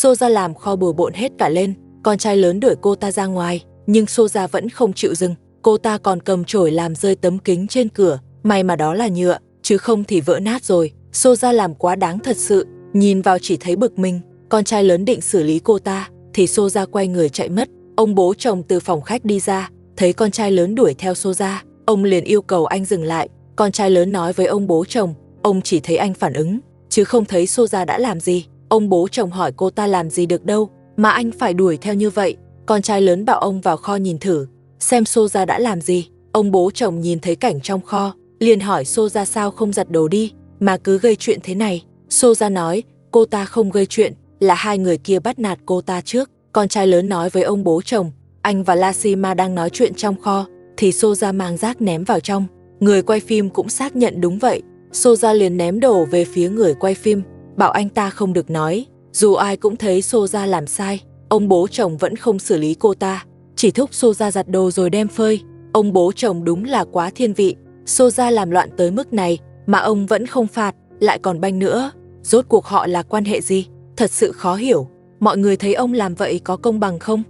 Soja làm kho bừa bộn hết cả lên. Con trai lớn đuổi cô ta ra ngoài, nhưng Soja vẫn không chịu dừng. Cô ta còn cầm chổi làm rơi tấm kính trên cửa, may mà đó là nhựa, chứ không thì vỡ nát rồi. Soja làm quá đáng thật sự, nhìn vào chỉ thấy bực mình. Con trai lớn định xử lý cô ta, thì Soja quay người chạy mất. Ông bố chồng từ phòng khách đi ra, thấy con trai lớn đuổi theo Soja, ông liền yêu cầu anh dừng lại. Con trai lớn nói với ông bố chồng, ông chỉ thấy anh phản ứng, chứ không thấy Soja đã làm gì. Ông bố chồng hỏi cô ta làm gì được đâu, mà anh phải đuổi theo như vậy. Con trai lớn bảo ông vào kho nhìn thử, xem Soja đã làm gì. Ông bố chồng nhìn thấy cảnh trong kho, liền hỏi Soja sao không giặt đồ đi, mà cứ gây chuyện thế này. Soja nói, cô ta không gây chuyện, là hai người kia bắt nạt cô ta trước. Con trai lớn nói với ông bố chồng, anh và Lashima đang nói chuyện trong kho, thì Soja mang rác ném vào trong. Người quay phim cũng xác nhận đúng vậy. Soja liền ném đồ về phía người quay phim, bảo anh ta không được nói, dù ai cũng thấy Soja làm sai. Ông bố chồng vẫn không xử lý cô ta, chỉ thúc Soja giặt đồ rồi đem phơi. Ông bố chồng đúng là quá thiên vị, Soja làm loạn tới mức này mà ông vẫn không phạt, lại còn banh nữa. Rốt cuộc họ là quan hệ gì? Thật sự khó hiểu. Mọi người thấy ông làm vậy có công bằng không?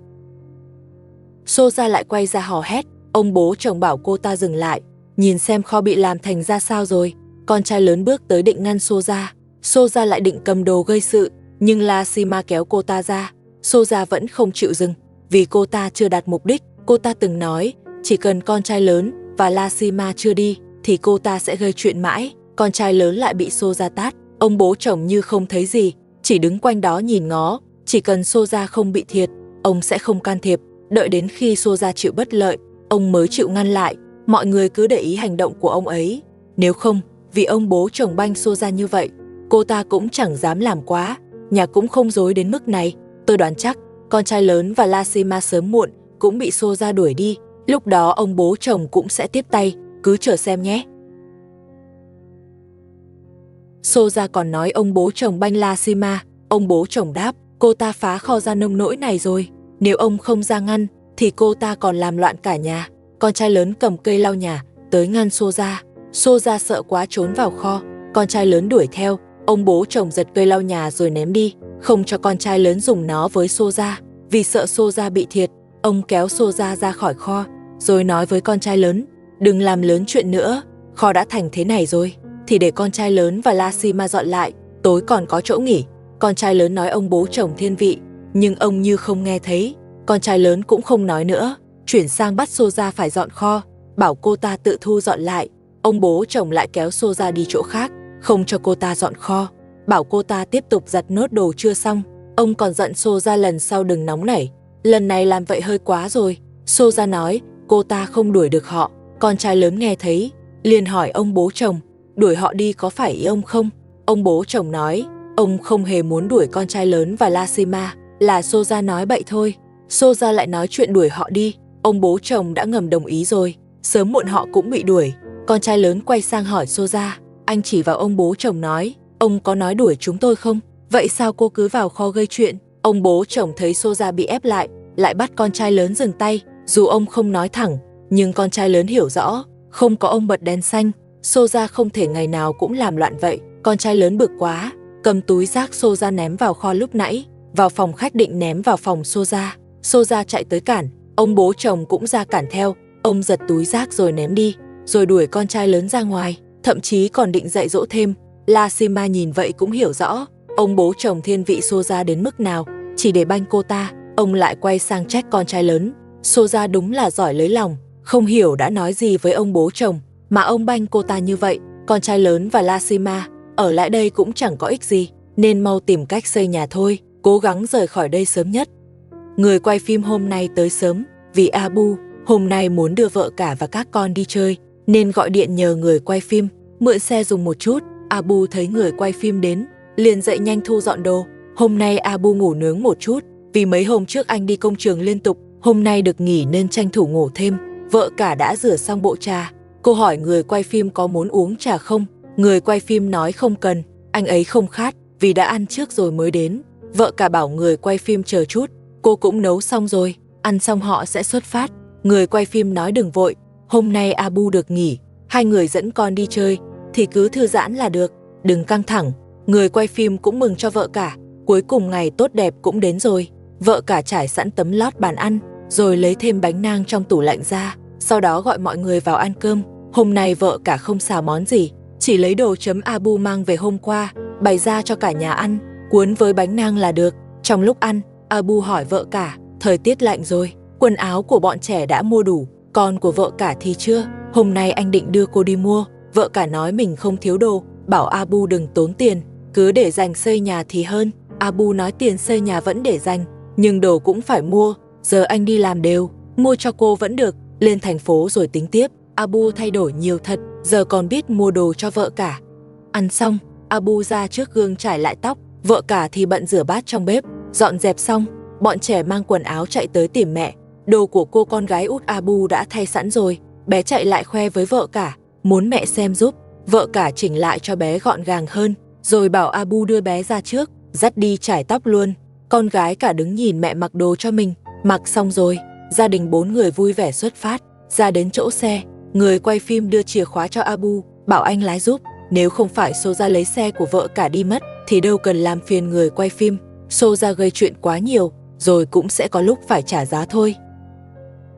Soja lại quay ra hò hét. Ông bố chồng bảo cô ta dừng lại, nhìn xem kho bị làm thành ra sao rồi. Con trai lớn bước tới định ngăn Soja. Soja lại định cầm đồ gây sự, nhưng Lashima kéo cô ta ra. Soja vẫn không chịu dừng, vì cô ta chưa đạt mục đích. Cô ta từng nói, chỉ cần con trai lớn và Lashima chưa đi, thì cô ta sẽ gây chuyện mãi. Con trai lớn lại bị Soja tát. Ông bố chồng như không thấy gì, chỉ đứng quanh đó nhìn ngó. Chỉ cần Soja không bị thiệt, ông sẽ không can thiệp. Đợi đến khi Soja chịu bất lợi, ông mới chịu ngăn lại. Mọi người cứ để ý hành động của ông ấy. Nếu không, vì ông bố chồng banh Soja như vậy, cô ta cũng chẳng dám làm quá. Nhà cũng không dối đến mức này. Tôi đoán chắc, con trai lớn và Lashima sớm muộn cũng bị Soja đuổi đi. Lúc đó ông bố chồng cũng sẽ tiếp tay, cứ chờ xem nhé. Soja còn nói ông bố chồng banh Lashima. Ông bố chồng đáp, cô ta phá kho ra nông nỗi này rồi, nếu ông không ra ngăn, thì cô ta còn làm loạn cả nhà. Con trai lớn cầm cây lau nhà, tới ngăn Soja. Soja sợ quá trốn vào kho, con trai lớn đuổi theo. Ông bố chồng giật cây lau nhà rồi ném đi, không cho con trai lớn dùng nó với Soja. Vì sợ Soja bị thiệt, ông kéo Soja ra khỏi kho, rồi nói với con trai lớn, đừng làm lớn chuyện nữa, kho đã thành thế này rồi, thì để con trai lớn và Lashima dọn lại, tối còn có chỗ nghỉ. Con trai lớn nói ông bố chồng thiên vị, nhưng ông như không nghe thấy. Con trai lớn cũng không nói nữa, chuyển sang bắt Soja phải dọn kho, bảo cô ta tự thu dọn lại. Ông bố chồng lại kéo Soja đi chỗ khác, không cho cô ta dọn kho, bảo cô ta tiếp tục giặt nốt đồ chưa xong. Ông còn giận Soja lần sau đừng nóng nảy, lần này làm vậy hơi quá rồi. Soja nói cô ta không đuổi được họ. Con trai lớn nghe thấy, liền hỏi ông bố chồng, đuổi họ đi có phải ý ông không? Ông bố chồng nói, ông không hề muốn đuổi con trai lớn và Lashima, là Soja nói bậy thôi. Soja lại nói chuyện đuổi họ đi, ông bố chồng đã ngầm đồng ý rồi, sớm muộn họ cũng bị đuổi. Con trai lớn quay sang hỏi Soja, anh chỉ vào ông bố chồng nói, ông có nói đuổi chúng tôi không? Vậy sao cô cứ vào kho gây chuyện? Ông bố chồng thấy Soja bị ép lại bắt con trai lớn dừng tay. Dù ông không nói thẳng, nhưng con trai lớn hiểu rõ, không có ông bật đèn xanh, Soja không thể ngày nào cũng làm loạn vậy. Con trai lớn bực quá, cầm túi rác Soja ném vào kho lúc nãy, vào phòng khách định ném vào phòng Soja. Soja chạy tới cản, ông bố chồng cũng ra cản theo. Ông giật túi rác rồi ném đi, rồi đuổi con trai lớn ra ngoài, thậm chí còn định dạy dỗ thêm. Lashima nhìn vậy cũng hiểu rõ, ông bố chồng thiên vị Soja đến mức nào, chỉ để banh cô ta. Ông lại quay sang trách con trai lớn, Soja đúng là giỏi lấy lòng, không hiểu đã nói gì với ông bố chồng, mà ông banh cô ta như vậy. Con trai lớn và Lashima ở lại đây cũng chẳng có ích gì, nên mau tìm cách xây nhà thôi, cố gắng rời khỏi đây sớm nhất. Người quay phim hôm nay tới sớm, vì Abu hôm nay muốn đưa vợ cả và các con đi chơi, nên gọi điện nhờ người quay phim mượn xe dùng một chút. Abu thấy người quay phim đến, liền dậy nhanh thu dọn đồ. Hôm nay Abu ngủ nướng một chút, vì mấy hôm trước anh đi công trường liên tục, hôm nay được nghỉ nên tranh thủ ngủ thêm. Vợ cả đã rửa xong bộ trà, cô hỏi người quay phim có muốn uống trà không. Người quay phim nói không cần, anh ấy không khát vì đã ăn trước rồi mới đến. Vợ cả bảo người quay phim chờ chút, cô cũng nấu xong rồi, ăn xong họ sẽ xuất phát. Người quay phim nói đừng vội, hôm nay Abu được nghỉ, hai người dẫn con đi chơi thì cứ thư giãn là được, đừng căng thẳng. Người quay phim cũng mừng cho vợ cả, Cuối cùng ngày tốt đẹp cũng đến rồi. Vợ cả trải sẵn tấm lót bàn ăn, rồi lấy thêm bánh nang trong tủ lạnh ra, sau đó gọi mọi người vào ăn cơm. Hôm nay vợ cả không xào món gì, chỉ lấy đồ chấm Abu mang về hôm qua, bày ra cho cả nhà ăn, cuốn với bánh nang là được. Trong lúc ăn, Abu hỏi vợ cả, thời tiết lạnh rồi, quần áo của bọn trẻ đã mua đủ, còn của vợ cả thì chưa, hôm nay anh định đưa cô đi mua. Vợ cả nói mình không thiếu đồ, bảo Abu đừng tốn tiền, cứ để dành xây nhà thì hơn. Abu nói tiền xây nhà vẫn để dành, nhưng đồ cũng phải mua, giờ anh đi làm đều, mua cho cô vẫn được, lên thành phố rồi tính tiếp. Abu thay đổi nhiều thật, giờ còn biết mua đồ cho vợ cả. Ăn xong, Abu ra trước gương trải lại tóc, vợ cả thì bận rửa bát trong bếp. Dọn dẹp xong, bọn trẻ mang quần áo chạy tới tìm mẹ. Đồ của cô con gái út Abu đã thay sẵn rồi, bé chạy lại khoe với vợ cả, muốn mẹ xem giúp. Vợ cả chỉnh lại cho bé gọn gàng hơn, rồi bảo Abu đưa bé ra trước, dắt đi chải tóc luôn. Con gái cả đứng nhìn mẹ mặc đồ cho mình. Mặc xong rồi, gia đình 4 người vui vẻ xuất phát. Ra đến chỗ xe, người quay phim đưa chìa khóa cho Abu, bảo anh lái giúp. Nếu không phải Soja lấy xe của vợ cả đi mất, thì đâu cần làm phiền người quay phim. Soja gây chuyện quá nhiều, rồi cũng sẽ có lúc phải trả giá thôi.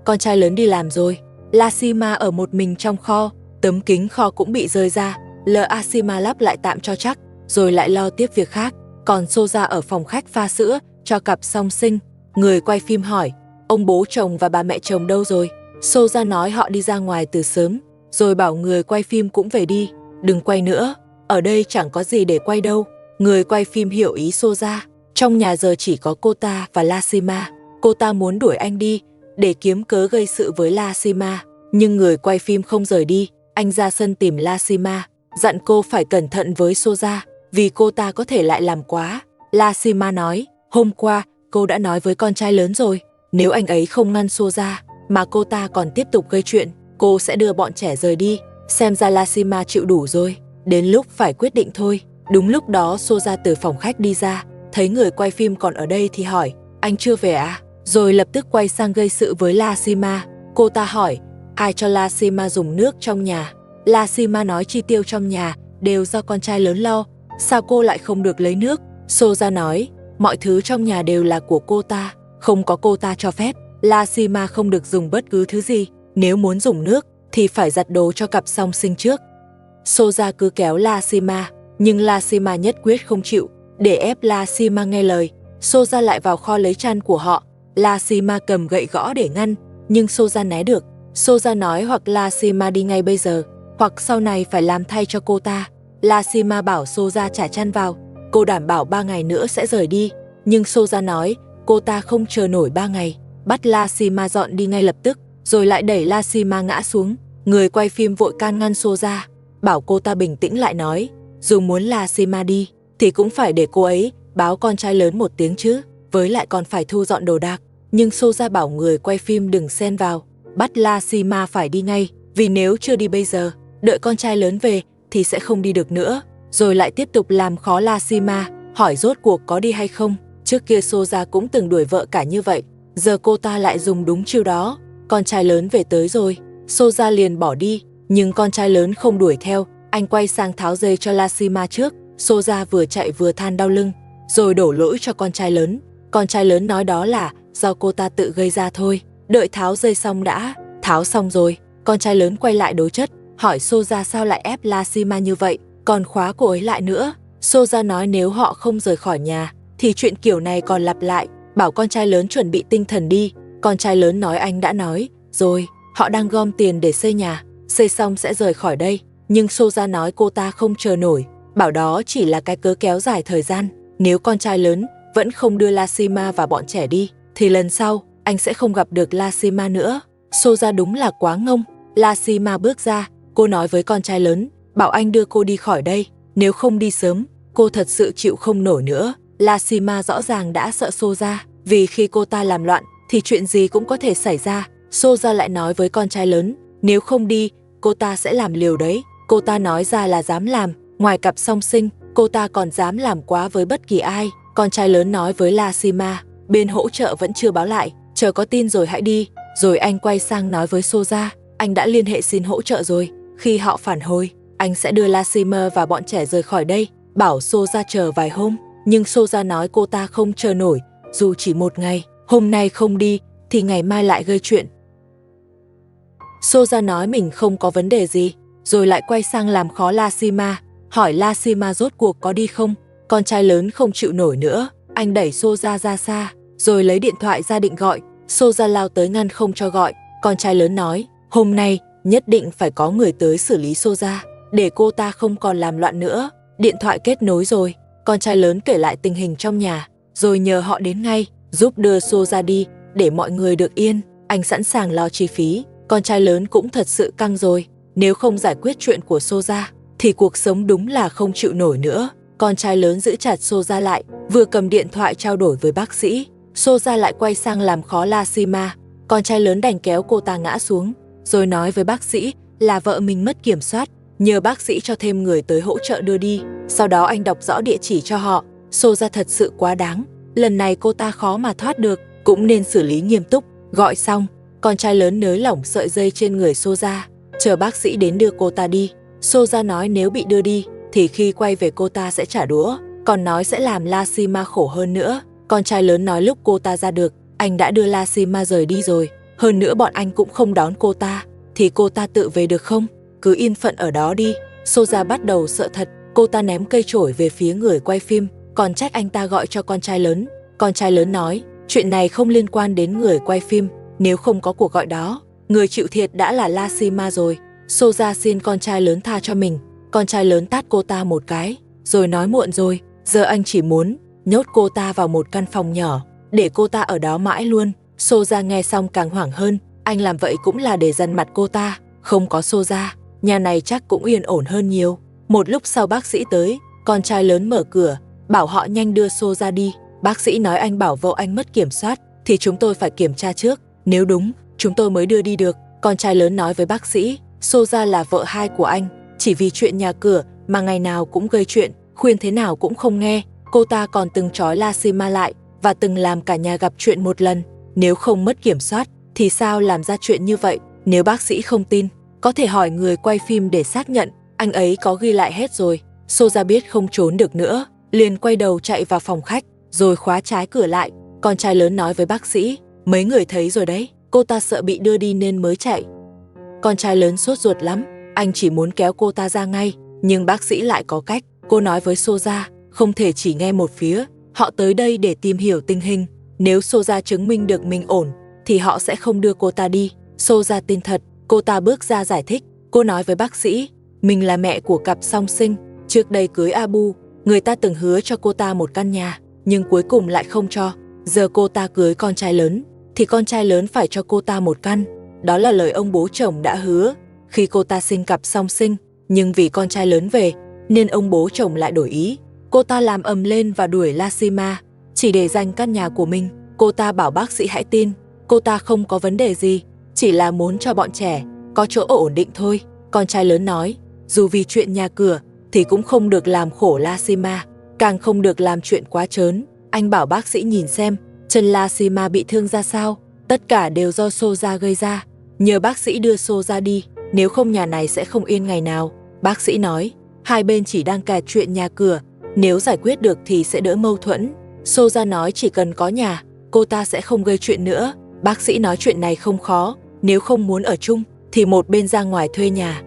Con trai lớn đi làm rồi, Lasima ở một mình trong kho, tấm kính kho cũng bị rơi ra. Lasima lắp lại tạm cho chắc, rồi lại lo tiếp việc khác. Còn Soja ở phòng khách pha sữa cho cặp song sinh. Người quay phim hỏi, ông bố chồng và bà mẹ chồng đâu rồi? Soja nói họ đi ra ngoài từ sớm, rồi bảo người quay phim cũng về đi, đừng quay nữa, ở đây chẳng có gì để quay đâu. Người quay phim hiểu ý Soja, trong nhà giờ chỉ có cô ta và Lasima. Cô ta muốn đuổi anh đi để kiếm cớ gây sự với Lasima, nhưng người quay phim không rời đi. Anh ra sân tìm Lasima, dặn cô phải cẩn thận với Soja, vì cô ta có thể lại làm quá. Lasima nói, hôm qua cô đã nói với con trai lớn rồi, nếu anh ấy không ngăn Soja mà cô ta còn tiếp tục gây chuyện, cô sẽ đưa bọn trẻ rời đi. Xem ra Lasima chịu đủ rồi, đến lúc phải quyết định thôi. Đúng lúc đó Soja từ phòng khách đi ra, thấy người quay phim còn ở đây thì hỏi, anh chưa về à? Rồi lập tức quay sang gây sự với Lasima. Cô ta hỏi, ai cho Lasima dùng nước trong nhà? Lasima nói chi tiêu trong nhà đều do con trai lớn lo, sao cô lại không được lấy nước? Soja nói, mọi thứ trong nhà đều là của cô ta, không có cô ta cho phép, Lasima không được dùng bất cứ thứ gì. Nếu muốn dùng nước thì phải giặt đồ cho cặp song sinh trước. Soja cứ kéo Lasima, nhưng Lasima nhất quyết không chịu. Để ép Lasima nghe lời, Soja lại vào kho lấy chăn của họ. Lasima cầm gậy gõ để ngăn, nhưng Soja né được. Soja nói hoặc Lasima đi ngay bây giờ, hoặc sau này phải làm thay cho cô ta. Lasima bảo Soja trả chăn vào, cô đảm bảo 3 ngày nữa sẽ rời đi. Nhưng Soja nói cô ta không chờ nổi 3 ngày, bắt Lasima dọn đi ngay lập tức, rồi lại đẩy Lasima ngã xuống. Người quay phim vội can ngăn Soja, bảo cô ta bình tĩnh lại, nói dù muốn Lasima đi thì cũng phải để cô ấy báo con trai lớn một tiếng chứ, với lại còn phải thu dọn đồ đạc. Nhưng Soja bảo người quay phim đừng xen vào, bắt Lasima phải đi ngay, vì nếu chưa đi bây giờ, đợi con trai lớn về thì sẽ không đi được nữa. Rồi lại tiếp tục làm khó Lasima, hỏi rốt cuộc có đi hay không. Trước kia Soja cũng từng đuổi vợ cả như vậy, giờ cô ta lại dùng đúng chiêu đó. Con trai lớn về tới rồi, Soja liền bỏ đi, nhưng con trai lớn không đuổi theo. Anh quay sang tháo dây cho Lasima trước. Soja vừa chạy vừa than đau lưng, rồi đổ lỗi cho con trai lớn. Con trai lớn nói đó là do cô ta tự gây ra thôi, đợi tháo dây xong đã. Tháo xong rồi, con trai lớn quay lại đối chất, hỏi Soja sao lại ép Lasima như vậy, còn khóa cô ấy lại nữa. Soja nói nếu họ không rời khỏi nhà thì chuyện kiểu này còn lặp lại, bảo con trai lớn chuẩn bị tinh thần đi. Con trai lớn nói anh đã nói rồi, họ đang gom tiền để xây nhà, xây xong sẽ rời khỏi đây. Nhưng Soja nói cô ta không chờ nổi, bảo đó chỉ là cái cớ kéo dài thời gian. Nếu con trai lớn vẫn không đưa Lasima và bọn trẻ đi thì lần sau anh sẽ không gặp được Lasima nữa. Soja đúng là quá ngông. Lasima bước ra, cô nói với con trai lớn, bảo anh đưa cô đi khỏi đây, nếu không đi sớm cô thật sự chịu không nổi nữa. Lasima rõ ràng đã sợ Soja, vì khi cô ta làm loạn thì chuyện gì cũng có thể xảy ra. Soja lại nói với con trai lớn, nếu không đi cô ta sẽ làm liều đấy. Cô ta nói ra là dám làm, ngoài cặp song sinh cô ta còn dám làm quá với bất kỳ ai. Con trai lớn nói với Lasima, bên hỗ trợ vẫn chưa báo lại, chờ có tin rồi hãy đi. Rồi anh quay sang nói với Soja, anh đã liên hệ xin hỗ trợ rồi, khi họ phản hồi anh sẽ đưa Lasima và bọn trẻ rời khỏi đây, bảo Soja chờ vài hôm. Nhưng Soja nói cô ta không chờ nổi, dù chỉ một ngày, hôm nay không đi thì ngày mai lại gây chuyện. Soja nói mình không có vấn đề gì, rồi lại quay sang làm khó Lashima, hỏi Lashima rốt cuộc có đi không. Con trai lớn không chịu nổi nữa, anh đẩy Soja ra xa, rồi lấy điện thoại ra định gọi. Soja lao tới ngăn không cho gọi. Con trai lớn nói, hôm nay nhất định phải có người tới xử lý Soja, để cô ta không còn làm loạn nữa. Điện thoại kết nối rồi, con trai lớn kể lại tình hình trong nhà, rồi nhờ họ đến ngay, giúp đưa Soja đi, để mọi người được yên. Anh sẵn sàng lo chi phí. Con trai lớn cũng thật sự căng rồi, nếu không giải quyết chuyện của Soja, thì cuộc sống đúng là không chịu nổi nữa. Con trai lớn giữ chặt Soja lại, vừa cầm điện thoại trao đổi với bác sĩ. Soja lại quay sang làm khó Lashima. Con trai lớn đành kéo cô ta ngã xuống, rồi nói với bác sĩ là vợ mình mất kiểm soát, nhờ bác sĩ cho thêm người tới hỗ trợ đưa đi. Sau đó anh đọc rõ địa chỉ cho họ. Soja thật sự quá đáng, lần này cô ta khó mà thoát được, cũng nên xử lý nghiêm túc. Gọi xong, con trai lớn nới lỏng sợi dây trên người Soja, chờ bác sĩ đến đưa cô ta đi. Soja nói nếu bị đưa đi, thì khi quay về cô ta sẽ trả đũa, còn nói sẽ làm Lashima khổ hơn nữa. Con trai lớn nói lúc cô ta ra được, anh đã đưa Lashima rời đi rồi, hơn nữa bọn anh cũng không đón cô ta, thì cô ta tự về được không? Cứ yên phận ở đó đi. Soja bắt đầu sợ thật, cô ta ném cây chổi về phía người quay phim, còn trách anh ta gọi cho con trai lớn. Con trai lớn nói, chuyện này không liên quan đến người quay phim, nếu không có cuộc gọi đó, người chịu thiệt đã là Lashima rồi. Soja xin con trai lớn tha cho mình. Con trai lớn tát cô ta một cái, rồi nói muộn rồi, giờ anh chỉ muốn nhốt cô ta vào một căn phòng nhỏ, để cô ta ở đó mãi luôn. Soja nghe xong càng hoảng hơn, anh làm vậy cũng là để dằn mặt cô ta. Không có Soja, nhà này chắc cũng yên ổn hơn nhiều. Một lúc sau bác sĩ tới, con trai lớn mở cửa, bảo họ nhanh đưa Soja đi. Bác sĩ nói anh bảo vợ anh mất kiểm soát, thì chúng tôi phải kiểm tra trước, nếu đúng, chúng tôi mới đưa đi được. Con trai lớn nói với bác sĩ, Soja là vợ hai của anh, chỉ vì chuyện nhà cửa mà ngày nào cũng gây chuyện, khuyên thế nào cũng không nghe. Cô ta còn từng trói Lashima lại và từng làm cả nhà gặp chuyện một lần. Nếu không mất kiểm soát thì sao làm ra chuyện như vậy? Nếu bác sĩ không tin, có thể hỏi người quay phim để xác nhận, anh ấy có ghi lại hết rồi. Soja biết không trốn được nữa, liền quay đầu chạy vào phòng khách, rồi khóa trái cửa lại. Con trai lớn nói với bác sĩ, mấy người thấy rồi đấy, cô ta sợ bị đưa đi nên mới chạy. Con trai lớn sốt ruột lắm, anh chỉ muốn kéo cô ta ra ngay, nhưng bác sĩ lại có cách. Cô nói với Soja, không thể chỉ nghe một phía, họ tới đây để tìm hiểu tình hình. Nếu Soja chứng minh được mình ổn, thì họ sẽ không đưa cô ta đi. Soja tin thật, cô ta bước ra giải thích. Cô nói với bác sĩ, mình là mẹ của cặp song sinh, trước đây cưới Abu, người ta từng hứa cho cô ta một căn nhà, nhưng cuối cùng lại không cho. Giờ cô ta cưới con trai lớn, thì con trai lớn phải cho cô ta một căn. Đó là lời ông bố chồng đã hứa khi cô ta sinh cặp song sinh, nhưng vì con trai lớn về, nên ông bố chồng lại đổi ý. Cô ta làm ầm lên và đuổi Lashima, chỉ để giành căn nhà của mình. Cô ta bảo bác sĩ hãy tin, cô ta không có vấn đề gì, chỉ là muốn cho bọn trẻ có chỗ ổn định thôi. Con trai lớn nói, dù vì chuyện nhà cửa thì cũng không được làm khổ Lashima, càng không được làm chuyện quá trớn. Anh bảo bác sĩ nhìn xem chân Lashima bị thương ra sao, tất cả đều do Soja gây ra. Nhờ bác sĩ đưa Soja đi, nếu không nhà này sẽ không yên ngày nào. Bác sĩ nói, hai bên chỉ đang kẹt chuyện nhà cửa, nếu giải quyết được thì sẽ đỡ mâu thuẫn. Soja nói chỉ cần có nhà, cô ta sẽ không gây chuyện nữa. Bác sĩ nói chuyện này không khó, nếu không muốn ở chung thì một bên ra ngoài thuê nhà.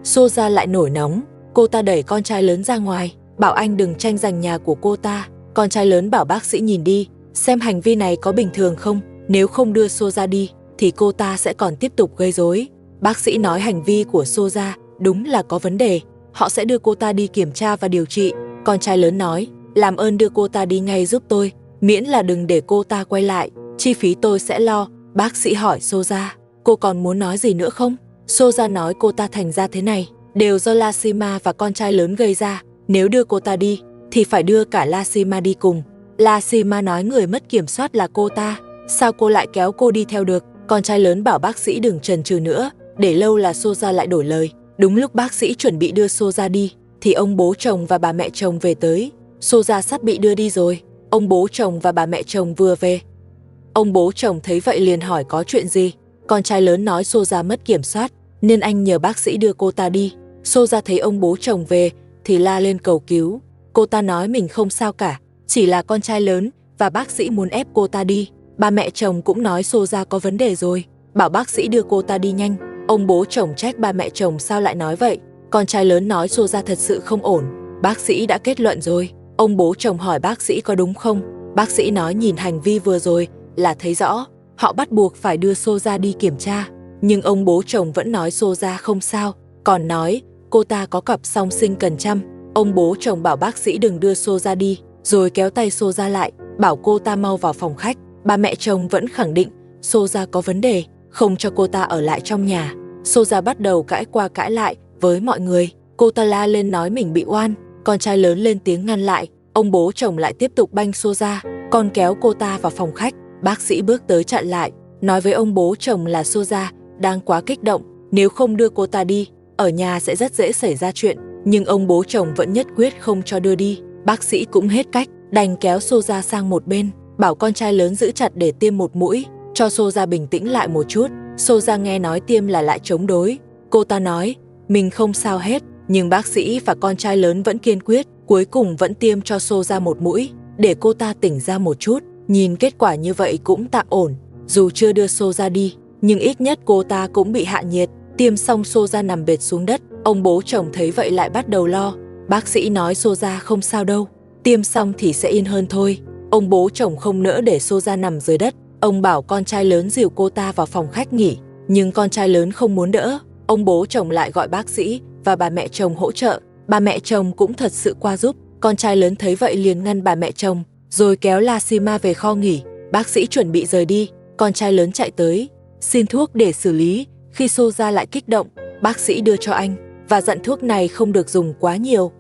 Soja lại nổi nóng, cô ta đẩy con trai lớn ra ngoài, bảo anh đừng tranh giành nhà của cô ta. Con trai lớn bảo bác sĩ nhìn đi, xem hành vi này có bình thường không, nếu không đưa Soja đi thì cô ta sẽ còn tiếp tục gây rối. Bác sĩ nói hành vi của Soja đúng là có vấn đề, họ sẽ đưa cô ta đi kiểm tra và điều trị. Con trai lớn nói, làm ơn đưa cô ta đi ngay giúp tôi, miễn là đừng để cô ta quay lại, chi phí tôi sẽ lo. Bác sĩ hỏi Soja, cô còn muốn nói gì nữa không? Soja nói cô ta thành ra thế này đều do Lashima và con trai lớn gây ra, nếu đưa cô ta đi thì phải đưa cả Lashima đi cùng. Lashima nói người mất kiểm soát là cô ta, sao cô lại kéo cô đi theo được? Con trai lớn bảo bác sĩ đừng chần chừ nữa, để lâu là Soja lại đổi lời. Đúng lúc bác sĩ chuẩn bị đưa Soja đi thì ông bố chồng và bà mẹ chồng về tới. Soja sắp bị đưa đi rồi, ông bố chồng và bà mẹ chồng vừa về. Ông bố chồng thấy vậy liền hỏi có chuyện gì. Con trai lớn nói Soja mất kiểm soát, nên anh nhờ bác sĩ đưa cô ta đi. Soja thấy ông bố chồng về thì la lên cầu cứu. Cô ta nói mình không sao cả, chỉ là con trai lớn và bác sĩ muốn ép cô ta đi. Ba mẹ chồng cũng nói Soja có vấn đề rồi, bảo bác sĩ đưa cô ta đi nhanh. Ông bố chồng trách ba mẹ chồng sao lại nói vậy. Con trai lớn nói Soja thật sự không ổn, bác sĩ đã kết luận rồi. Ông bố chồng hỏi bác sĩ có đúng không. Bác sĩ nói nhìn hành vi vừa rồi là thấy rõ, họ bắt buộc phải đưa Soja đi kiểm tra. Nhưng ông bố chồng vẫn nói Soja không sao, còn nói cô ta có cặp song sinh cần chăm. Ông bố chồng bảo bác sĩ đừng đưa Soja đi, rồi kéo tay Soja lại, bảo cô ta mau vào phòng khách. Ba mẹ chồng vẫn khẳng định Soja có vấn đề, không cho cô ta ở lại trong nhà. Soja bắt đầu cãi qua cãi lại với mọi người. Cô ta la lên nói mình bị oan. Con trai lớn lên tiếng ngăn lại. Ông bố chồng lại tiếp tục banh Soja, còn kéo cô ta vào phòng khách. Bác sĩ bước tới chặn lại, nói với ông bố chồng là Soja đang quá kích động, nếu không đưa cô ta đi, ở nhà sẽ rất dễ xảy ra chuyện. Nhưng ông bố chồng vẫn nhất quyết không cho đưa đi. Bác sĩ cũng hết cách, đành kéo Soja sang một bên, bảo con trai lớn giữ chặt để tiêm một mũi, cho Soja bình tĩnh lại một chút. Soja nghe nói tiêm là lại chống đối. Cô ta nói mình không sao hết, nhưng bác sĩ và con trai lớn vẫn kiên quyết, cuối cùng vẫn tiêm cho Soja một mũi, để cô ta tỉnh ra một chút. Nhìn kết quả như vậy cũng tạm ổn, dù chưa đưa Soja đi, nhưng ít nhất cô ta cũng bị hạ nhiệt. Tiêm xong Soja nằm bệt xuống đất. Ông bố chồng thấy vậy lại bắt đầu lo. Bác sĩ nói Soja không sao đâu, tiêm xong thì sẽ yên hơn thôi. Ông bố chồng không nỡ để Soja nằm dưới đất. Ông bảo con trai lớn dìu cô ta vào phòng khách nghỉ, nhưng con trai lớn không muốn đỡ. Ông bố chồng lại gọi bác sĩ và bà mẹ chồng hỗ trợ. Bà mẹ chồng cũng thật sự qua giúp. Con trai lớn thấy vậy liền ngăn bà mẹ chồng, rồi kéo Lashima về kho nghỉ. Bác sĩ chuẩn bị rời đi, con trai lớn chạy tới xin thuốc để xử lý. Khi Soja lại kích động, bác sĩ đưa cho anh và dặn thuốc này không được dùng quá nhiều.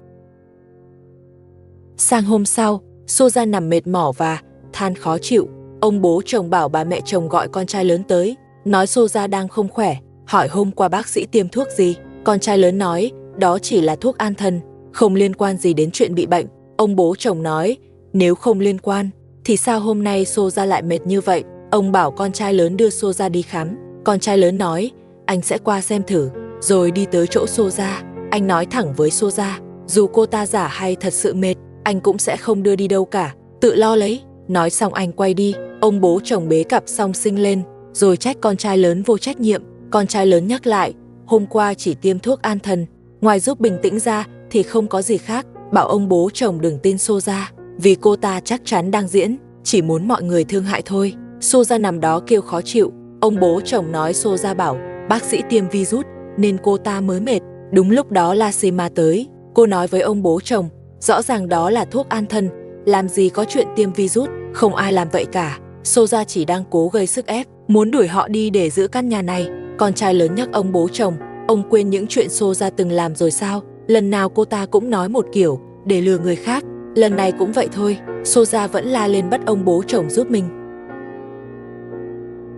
Sang hôm sau, Soja nằm mệt mỏi và than khó chịu. Ông bố chồng bảo bà mẹ chồng gọi con trai lớn tới, nói Soja đang không khỏe, hỏi hôm qua bác sĩ tiêm thuốc gì. Con trai lớn nói đó chỉ là thuốc an thần, không liên quan gì đến chuyện bị bệnh. Ông bố chồng nói nếu không liên quan thì sao hôm nay Soja lại mệt như vậy. Ông bảo con trai lớn đưa Soja đi khám. Con trai lớn nói anh sẽ qua xem thử. Rồi đi tới chỗ Soja, anh nói thẳng với Soja dù cô ta giả hay thật sự mệt, anh cũng sẽ không đưa đi đâu cả, tự lo lấy. Nói xong anh quay đi. Ông bố chồng bế cặp song sinh lên, rồi trách con trai lớn vô trách nhiệm. Con trai lớn nhắc lại hôm qua chỉ tiêm thuốc an thần, ngoài giúp bình tĩnh ra thì không có gì khác. Bảo ông bố chồng đừng tin Soja, vì cô ta chắc chắn đang diễn, chỉ muốn mọi người thương hại thôi. Soja nằm đó kêu khó chịu. Ông bố chồng nói Soja bảo bác sĩ tiêm virus nên cô ta mới mệt. Đúng lúc đó Lashima tới. Cô nói với ông bố chồng rõ ràng đó là thuốc an thần, làm gì có chuyện tiêm virus, không ai làm vậy cả. Soja chỉ đang cố gây sức ép, muốn đuổi họ đi để giữ căn nhà này. Con trai lớn nhắc ông bố chồng, ông quên những chuyện Soja từng làm rồi sao? Lần nào cô ta cũng nói một kiểu để lừa người khác, lần này cũng vậy thôi. Soja vẫn la lên bắt ông bố chồng giúp mình.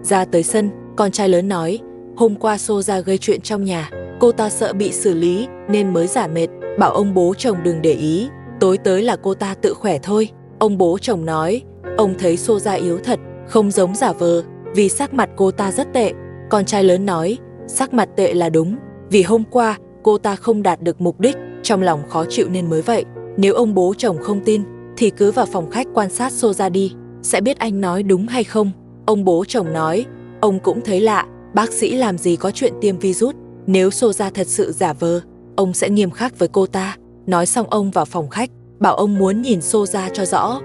Ra tới sân, con trai lớn nói hôm qua Soja gây chuyện trong nhà, cô ta sợ bị xử lý nên mới giả mệt, bảo ông bố chồng đừng để ý, tối tới là cô ta tự khỏe thôi. Ông bố chồng nói ông thấy Soja yếu thật, không giống giả vờ, vì sắc mặt cô ta rất tệ. Con trai lớn nói sắc mặt tệ là đúng, vì hôm qua cô ta không đạt được mục đích, trong lòng khó chịu nên mới vậy. Nếu ông bố chồng không tin thì cứ vào phòng khách quan sát Soja đi, sẽ biết anh nói đúng hay không. Ông bố chồng nói ông cũng thấy lạ, bác sĩ làm gì có chuyện tiêm virus, nếu Soja thật sự giả vờ, ông sẽ nghiêm khắc với cô ta. Nói xong ông vào phòng khách, bảo ông muốn nhìn Soja cho rõ.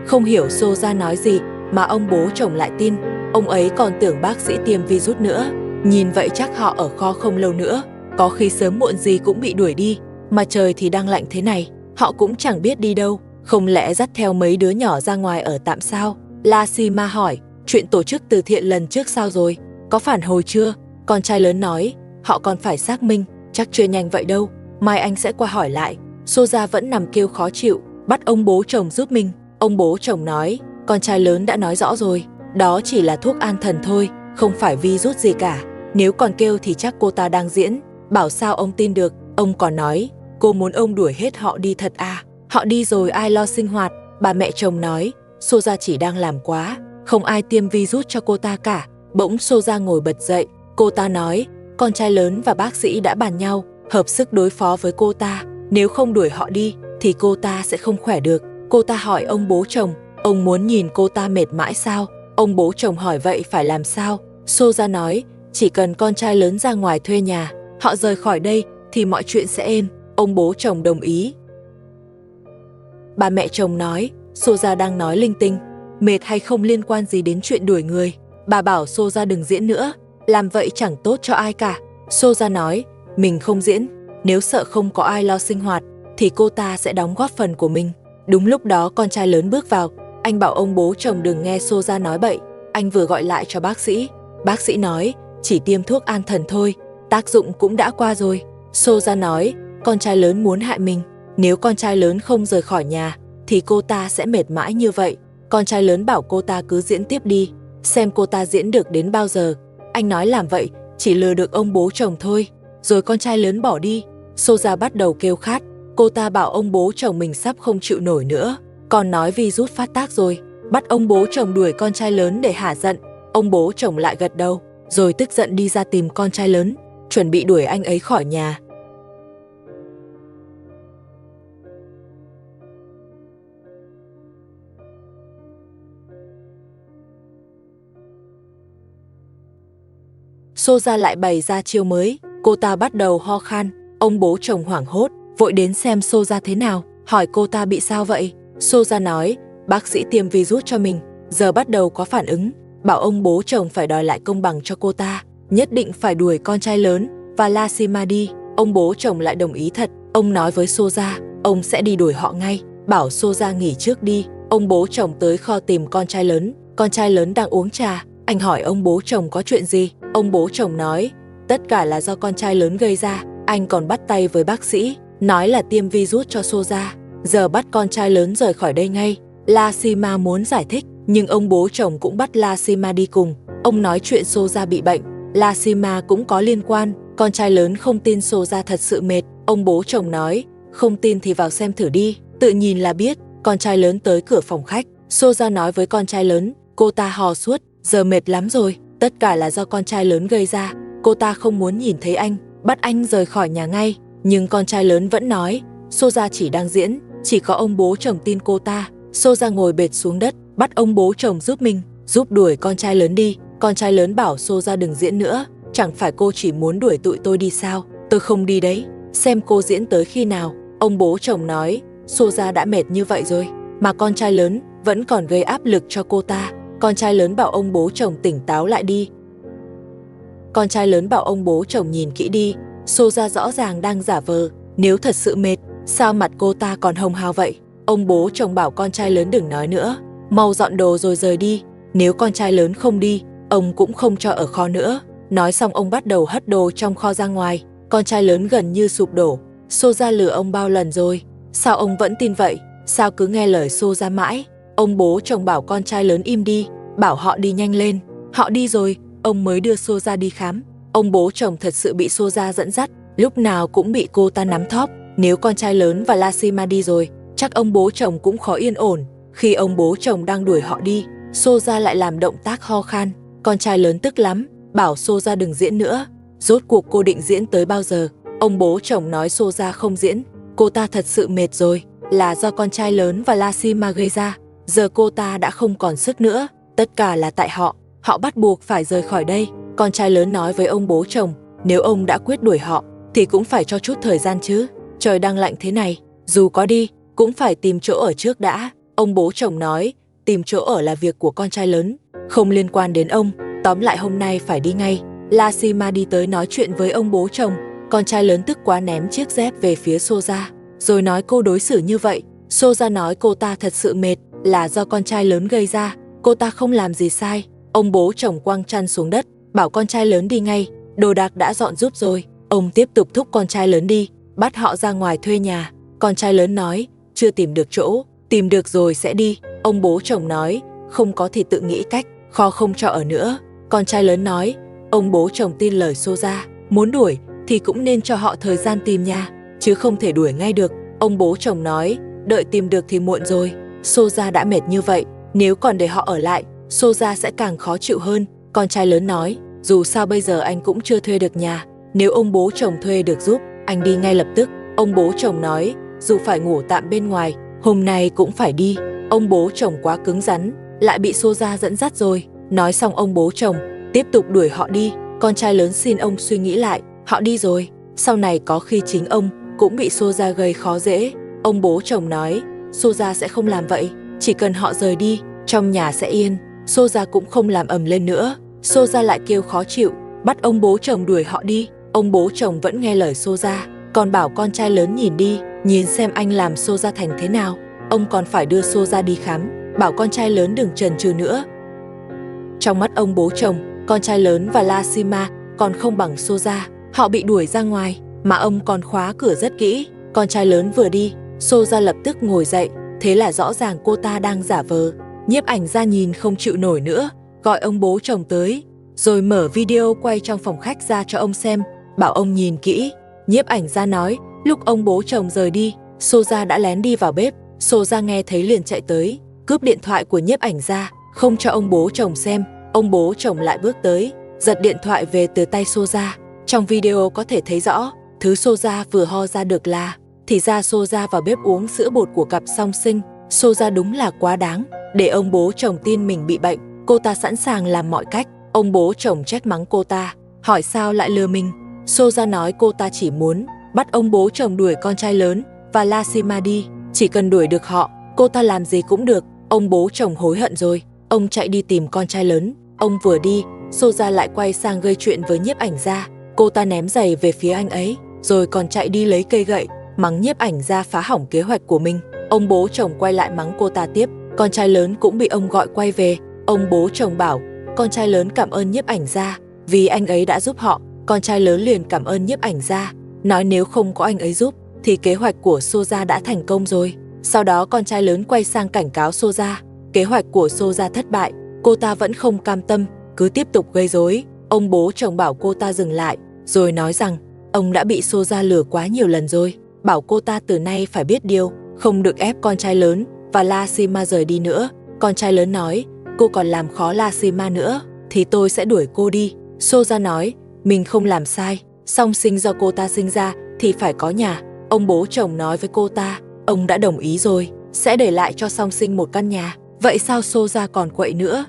Không hiểu Soja nói gì mà ông bố chồng lại tin. Ông ấy còn tưởng bác sĩ tiêm virus nữa. Nhìn vậy chắc họ ở kho không lâu nữa, có khi sớm muộn gì cũng bị đuổi đi. Mà trời thì đang lạnh thế này, họ cũng chẳng biết đi đâu, không lẽ dắt theo mấy đứa nhỏ ra ngoài ở tạm sao? Lashima hỏi chuyện tổ chức từ thiện lần trước sao rồi, có phản hồi chưa? Con trai lớn nói họ còn phải xác minh, chắc chưa nhanh vậy đâu, mai anh sẽ qua hỏi lại. Soja vẫn nằm kêu khó chịu, bắt ông bố chồng giúp mình. Ông bố chồng nói con trai lớn đã nói rõ rồi, đó chỉ là thuốc an thần thôi, không phải virus gì cả. Nếu còn kêu thì chắc cô ta đang diễn, bảo sao ông tin được. Ông còn nói cô muốn ông đuổi hết họ đi thật à? Họ đi rồi ai lo sinh hoạt? Bà mẹ chồng nói Soja chỉ đang làm quá, không ai tiêm virus cho cô ta cả. Bỗng Soja ngồi bật dậy, cô ta nói, con trai lớn và bác sĩ đã bàn nhau, hợp sức đối phó với cô ta. Nếu không đuổi họ đi, thì cô ta sẽ không khỏe được. Cô ta hỏi ông bố chồng, ông muốn nhìn cô ta mệt mãi sao? Ông bố chồng hỏi vậy phải làm sao? Soja nói, chỉ cần con trai lớn ra ngoài thuê nhà, họ rời khỏi đây thì mọi chuyện sẽ êm. Ông bố chồng đồng ý. Bà mẹ chồng nói, Soja đang nói linh tinh, mệt hay không liên quan gì đến chuyện đuổi người. Bà bảo Soja đừng diễn nữa, làm vậy chẳng tốt cho ai cả. Soja nói, mình không diễn, nếu sợ không có ai lo sinh hoạt, thì cô ta sẽ đóng góp phần của mình. Đúng lúc đó con trai lớn bước vào, anh bảo ông bố chồng đừng nghe Soja nói bậy. Anh vừa gọi lại cho bác sĩ. Bác sĩ nói, chỉ tiêm thuốc an thần thôi, tác dụng cũng đã qua rồi. Soja nói, con trai lớn muốn hại mình. Nếu con trai lớn không rời khỏi nhà, thì cô ta sẽ mệt mãi như vậy. Con trai lớn bảo cô ta cứ diễn tiếp đi, xem cô ta diễn được đến bao giờ. Anh nói làm vậy, chỉ lừa được ông bố chồng thôi. Rồi con trai lớn bỏ đi. Soja bắt đầu kêu khát. Cô ta bảo ông bố chồng mình sắp không chịu nổi nữa, còn nói virus phát tác rồi. Bắt ông bố chồng đuổi con trai lớn để hả giận. Ông bố chồng lại gật đầu, rồi tức giận đi ra tìm con trai lớn, chuẩn bị đuổi anh ấy khỏi nhà. Soja lại bày ra chiêu mới, cô ta bắt đầu ho khan. Ông bố chồng hoảng hốt, vội đến xem Soja thế nào, hỏi cô ta bị sao vậy. Soja nói, bác sĩ tiêm virus cho mình, giờ bắt đầu có phản ứng, bảo ông bố chồng phải đòi lại công bằng cho cô ta, nhất định phải đuổi con trai lớn và Lashima đi. Ông bố chồng lại đồng ý thật, ông nói với Soja, ông sẽ đi đuổi họ ngay, bảo Soja nghỉ trước đi. Ông bố chồng tới kho tìm con trai lớn đang uống trà. Anh hỏi ông bố chồng có chuyện gì. Ông bố chồng nói, tất cả là do con trai lớn gây ra. Anh còn bắt tay với bác sĩ, nói là tiêm virus cho Soja, giờ bắt con trai lớn rời khỏi đây ngay. Lashima muốn giải thích, nhưng ông bố chồng cũng bắt Lashima đi cùng. Ông nói chuyện Soja bị bệnh, Lashima cũng có liên quan. Con trai lớn không tin Soja thật sự mệt. Ông bố chồng nói, không tin thì vào xem thử đi, tự nhìn là biết. Con trai lớn tới cửa phòng khách, Soja nói với con trai lớn, cô ta hò suốt, giờ mệt lắm rồi, tất cả là do con trai lớn gây ra. Cô ta không muốn nhìn thấy anh, bắt anh rời khỏi nhà ngay. Nhưng con trai lớn vẫn nói, Soja chỉ đang diễn, chỉ có ông bố chồng tin cô ta. Soja ngồi bệt xuống đất, bắt ông bố chồng giúp mình, giúp đuổi con trai lớn đi. Con trai lớn bảo Soja đừng diễn nữa, chẳng phải cô chỉ muốn đuổi tụi tôi đi sao? Tôi không đi đấy, xem cô diễn tới khi nào. Ông bố chồng nói, Soja đã mệt như vậy rồi, mà con trai lớn vẫn còn gây áp lực cho cô ta. Con trai lớn bảo ông bố chồng tỉnh táo lại đi. Con trai lớn bảo ông bố chồng nhìn kỹ đi, Soja rõ ràng đang giả vờ, nếu thật sự mệt, sao mặt cô ta còn hồng hào vậy? Ông bố chồng bảo con trai lớn đừng nói nữa, mau dọn đồ rồi rời đi. Nếu con trai lớn không đi, ông cũng không cho ở kho nữa. Nói xong ông bắt đầu hất đồ trong kho ra ngoài. Con trai lớn gần như sụp đổ. Soja lừa ông bao lần rồi, sao ông vẫn tin vậy? Sao cứ nghe lời Soja mãi? Ông bố chồng bảo con trai lớn im đi, bảo họ đi nhanh lên. Họ đi rồi, ông mới đưa Soja đi khám. Ông bố chồng thật sự bị Soja dẫn dắt, lúc nào cũng bị cô ta nắm thóp. Nếu con trai lớn và Lashima đi rồi, chắc ông bố chồng cũng khó yên ổn. Khi ông bố chồng đang đuổi họ đi, Soja lại làm động tác ho khan. Con trai lớn tức lắm, bảo Soja đừng diễn nữa. Rốt cuộc cô định diễn tới bao giờ? Ông bố chồng nói Soja không diễn, cô ta thật sự mệt rồi, là do con trai lớn và Lashima gây ra. Giờ cô ta đã không còn sức nữa, tất cả là tại họ bắt buộc phải rời khỏi đây. Con trai lớn nói với ông bố chồng, nếu ông đã quyết đuổi họ, thì cũng phải cho chút thời gian chứ. Trời đang lạnh thế này, dù có đi, cũng phải tìm chỗ ở trước đã. Ông bố chồng nói, tìm chỗ ở là việc của con trai lớn, không liên quan đến ông. Tóm lại hôm nay phải đi ngay. Lashima đi tới nói chuyện với ông bố chồng. Con trai lớn tức quá ném chiếc dép về phía Soja, rồi nói cô đối xử như vậy. Soja nói cô ta thật sự mệt, là do con trai lớn gây ra, cô ta không làm gì sai. Ông bố chồng quăng chăn xuống đất, bảo con trai lớn đi ngay, đồ đạc đã dọn giúp rồi. Ông tiếp tục thúc con trai lớn đi, bắt họ ra ngoài thuê nhà. Con trai lớn nói, chưa tìm được chỗ, tìm được rồi sẽ đi. Ông bố chồng nói, không có thì tự nghĩ cách, kho không cho ở nữa. Con trai lớn nói, ông bố chồng tin lời Soja, muốn đuổi thì cũng nên cho họ thời gian tìm nhà, chứ không thể đuổi ngay được. Ông bố chồng nói, đợi tìm được thì muộn rồi, Soja đã mệt như vậy, nếu còn để họ ở lại, Soja sẽ càng khó chịu hơn. Con trai lớn nói, dù sao bây giờ anh cũng chưa thuê được nhà, nếu ông bố chồng thuê được giúp, anh đi ngay lập tức. Ông bố chồng nói, dù phải ngủ tạm bên ngoài, hôm nay cũng phải đi. Ông bố chồng quá cứng rắn, lại bị Soja dẫn dắt rồi. Nói xong ông bố chồng tiếp tục đuổi họ đi. Con trai lớn xin ông suy nghĩ lại, họ đi rồi, sau này có khi chính ông cũng bị Soja gây khó dễ. Ông bố chồng nói, Soja sẽ không làm vậy, chỉ cần họ rời đi, trong nhà sẽ yên. Soja cũng không làm ầm lên nữa. Soja lại kêu khó chịu, bắt ông bố chồng đuổi họ đi. Ông bố chồng vẫn nghe lời Soja, còn bảo con trai lớn nhìn đi, nhìn xem anh làm Soja thành thế nào. Ông còn phải đưa Soja đi khám, bảo con trai lớn đừng chần chừ nữa. Trong mắt ông bố chồng, con trai lớn và Lashima còn không bằng Soja. Họ bị đuổi ra ngoài, mà ông còn khóa cửa rất kỹ. Con trai lớn vừa đi, Soja lập tức ngồi dậy, thế là rõ ràng cô ta đang giả vờ. Nhiếp ảnh gia nhìn không chịu nổi nữa, gọi ông bố chồng tới, rồi mở video quay trong phòng khách ra cho ông xem, bảo ông nhìn kỹ. Nhiếp ảnh gia nói, lúc ông bố chồng rời đi, Soja đã lén đi vào bếp. Soja nghe thấy liền chạy tới, cướp điện thoại của nhiếp ảnh gia, không cho ông bố chồng xem. Ông bố chồng lại bước tới, giật điện thoại về từ tay Soja. Trong video có thể thấy rõ, thứ Soja vừa ho ra được là, thì ra Soja vào bếp uống sữa bột của cặp song sinh. Soja đúng là quá đáng, để ông bố chồng tin mình bị bệnh, cô ta sẵn sàng làm mọi cách. Ông bố chồng trách mắng cô ta, hỏi sao lại lừa mình. Soja nói cô ta chỉ muốn bắt ông bố chồng đuổi con trai lớn và Lashima đi, chỉ cần đuổi được họ, cô ta làm gì cũng được. Ông bố chồng hối hận rồi, ông chạy đi tìm con trai lớn. Ông vừa đi, Soja lại quay sang gây chuyện với nhiếp ảnh gia. Cô ta ném giày về phía anh ấy, rồi còn chạy đi lấy cây gậy, mắng nhiếp ảnh gia phá hỏng kế hoạch của mình. Ông bố chồng quay lại mắng cô ta tiếp. Con trai lớn cũng bị ông gọi quay về. Ông bố chồng bảo, con trai lớn cảm ơn nhiếp ảnh gia, vì anh ấy đã giúp họ. Con trai lớn liền cảm ơn nhiếp ảnh gia, nói nếu không có anh ấy giúp, thì kế hoạch của Soja đã thành công rồi. Sau đó con trai lớn quay sang cảnh cáo Soja, kế hoạch của Soja thất bại. Cô ta vẫn không cam tâm, cứ tiếp tục gây rối. Ông bố chồng bảo cô ta dừng lại, rồi nói rằng ông đã bị Soja lừa quá nhiều lần rồi, bảo cô ta từ nay phải biết điều, không được ép con trai lớn và Lashima rời đi nữa. Con trai lớn nói, cô còn làm khó Lashima nữa, thì tôi sẽ đuổi cô đi. Soja nói, mình không làm sai, song sinh do cô ta sinh ra thì phải có nhà. Ông bố chồng nói với cô ta, ông đã đồng ý rồi, sẽ để lại cho song sinh một căn nhà. Vậy sao Soja còn quậy nữa?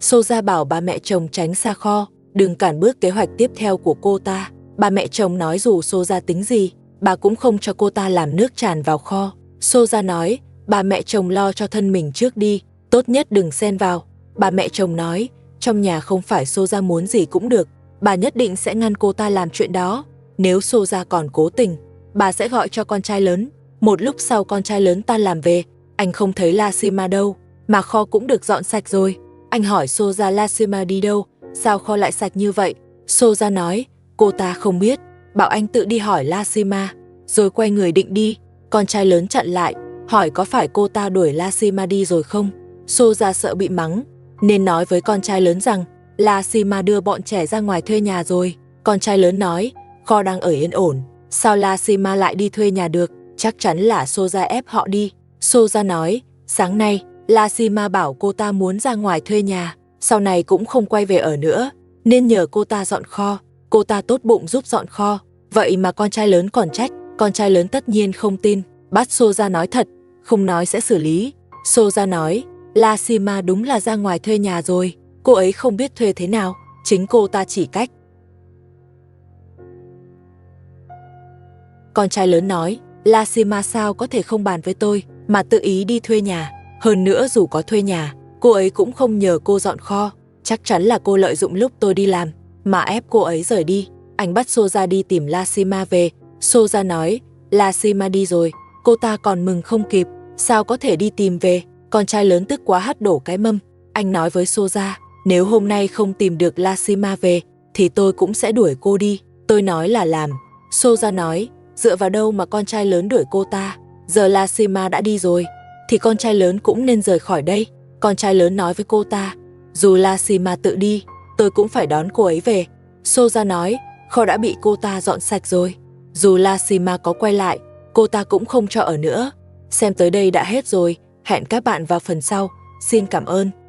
Soja bảo bà mẹ chồng tránh xa kho, đừng cản bước kế hoạch tiếp theo của cô ta. Bà mẹ chồng nói dù Soja tính gì, bà cũng không cho cô ta làm nước tràn vào kho. Soja nói, bà mẹ chồng lo cho thân mình trước đi, tốt nhất đừng xen vào. Bà mẹ chồng nói, trong nhà không phải Soja muốn gì cũng được, bà nhất định sẽ ngăn cô ta làm chuyện đó. Nếu Soja còn cố tình, bà sẽ gọi cho con trai lớn. Một lúc sau con trai lớn tan làm về, anh không thấy Lashima đâu, mà kho cũng được dọn sạch rồi. Anh hỏi Soja Lashima đi đâu, sao kho lại sạch như vậy? Soja nói, cô ta không biết, bảo anh tự đi hỏi Lashima, rồi quay người định đi. Con trai lớn chặn lại, hỏi có phải cô ta đuổi Lashima đi rồi không? Soja sợ bị mắng, nên nói với con trai lớn rằng Lashima đưa bọn trẻ ra ngoài thuê nhà rồi. Con trai lớn nói, kho đang ở yên ổn, sao Lashima lại đi thuê nhà được? Chắc chắn là Soja ép họ đi. Soja nói, sáng nay Lashima bảo cô ta muốn ra ngoài thuê nhà, sau này cũng không quay về ở nữa, nên nhờ cô ta dọn kho. Cô ta tốt bụng giúp dọn kho, vậy mà con trai lớn còn trách. Con trai lớn tất nhiên không tin, bắt Soja nói thật, không nói sẽ xử lý. Soja nói, Lashima đúng là ra ngoài thuê nhà rồi, cô ấy không biết thuê thế nào, chính cô ta chỉ cách. Con trai lớn nói, Lashima sao có thể không bàn với tôi mà tự ý đi thuê nhà. Hơn nữa dù có thuê nhà, cô ấy cũng không nhờ cô dọn kho. Chắc chắn là cô lợi dụng lúc tôi đi làm mà ép cô ấy rời đi. Anh bắt Soja đi tìm Lashima về. Soja nói, Lashima đi rồi, cô ta còn mừng không kịp, sao có thể đi tìm về. Con trai lớn tức quá hất đổ cái mâm. Anh nói với Soja, nếu hôm nay không tìm được Lashima về, thì tôi cũng sẽ đuổi cô đi. Tôi nói là làm. Soja nói, dựa vào đâu mà con trai lớn đuổi cô ta? Giờ Lashima đã đi rồi, thì con trai lớn cũng nên rời khỏi đây. Con trai lớn nói với cô ta, dù Lashima tự đi, tôi cũng phải đón cô ấy về. Soja nói, kho đã bị cô ta dọn sạch rồi, dù Lashima có quay lại, cô ta cũng không cho ở nữa. Xem tới đây đã hết rồi, Hẹn các bạn vào phần sau. Xin cảm ơn.